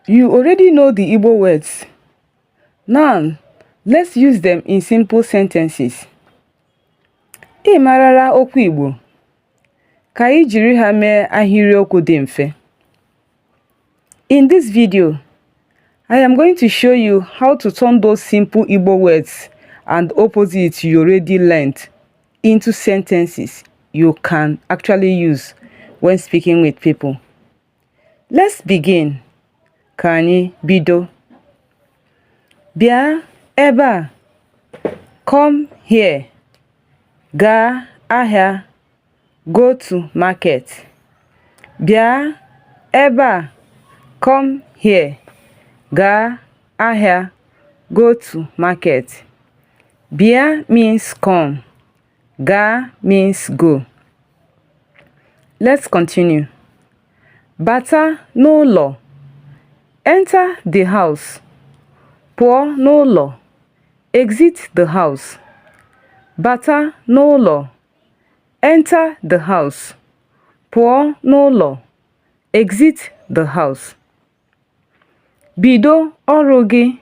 You already know the Igbo words. Now, let's use them in simple sentences. Ị marala okwu Igbo? Ka anyị jiri ha mee ahịrịokwu dị mfe. In this video, I am going to show you how to turn those simple Igbo words and opposites you already learned into sentences you can actually use when speaking with people. Let's begin. Ka anyị bido. Bịa ebe a. Come here. Gaa ahịa. Go to market. Bịa ebe a. Come here. Gaa ahịa. Go to market. Bịa means come. Gaa means go. Let's continue. Bata n'ụlọ. Enter the house. Pụọ n'ụlọ. Exit the house. Bata n'ụlọ. Enter the house. Pụọ n'ụlọ. Exit the house. Bido ọrụ gị.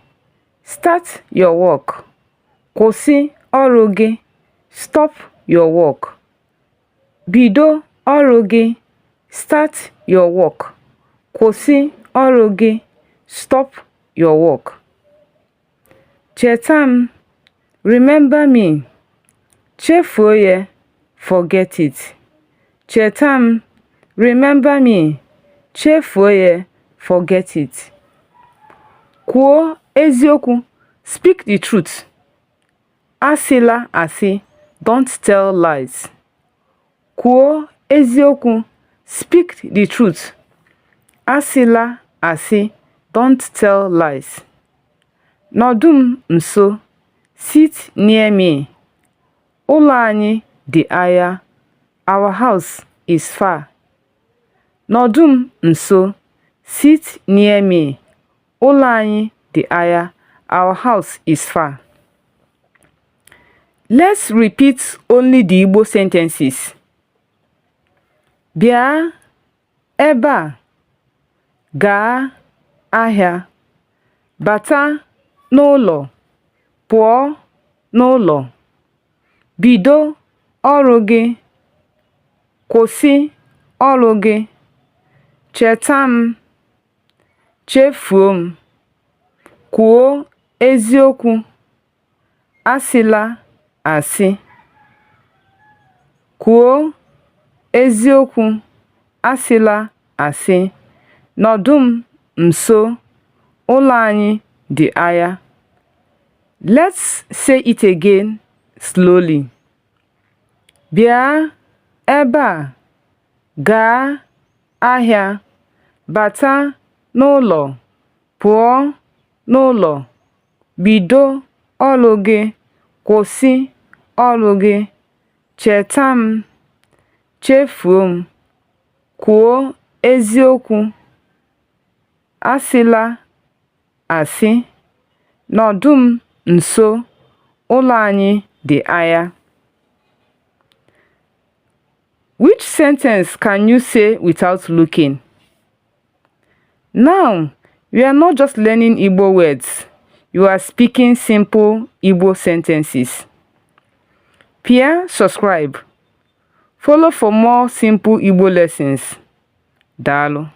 Start your work. Kwụsị ọrụ gị. Stop your work. Bido ọrụ gị. Start your work. Kwụsị ọrụ gị. Stop your work. Cheta m. Remember me. Chefuo ya. Forget it. Cheta m. Remember me. Chefuo ya. Forget it. Kwuo eziokwu. Speak the truth. Asịla asị. Don't tell lies. Kwuo eziokwu. Speak the truth. Asịla asị. Don't tell lies. Nọdụ m nso. Sit near me. Ụlọ anyị dị anya. Our house is far. Nọdụ m nso. Sit near me. Ụlọ anyị dị anya. Our house is far. Let's repeat only the Igbo sentences. Bịa ebe a. Gaa ahịa. Bata n'ụlọ. Pụọ n'ụlọ. Bido ọrụ gị. Kwụsị ọrụ gị. Cheta m. Chefuo m. Kwuo eziokwu. Asịla asị. Kwuo eziokwu. Asịla asị. Nọdụ m nso. Ụlọ anyị dị anya. Let's say it again slowly. Bịa ebe a. Gaa ahịa. Bata n'ụlọ. Pụọ n'ụlọ. Bido ọrụ gị. Kwụsị ọrụ gị. Cheta m. Chefuo m. Kwuo eziokwu. Asịla asị. Nọdụ m nso. Ụlọ anyị dị anya. Which sentence can you say without looking? Now, we are not just learning Igbo words. You are speaking simple Igbo sentences. Peer, subscribe. Follow for more simple Igbo lessons. Daalụ.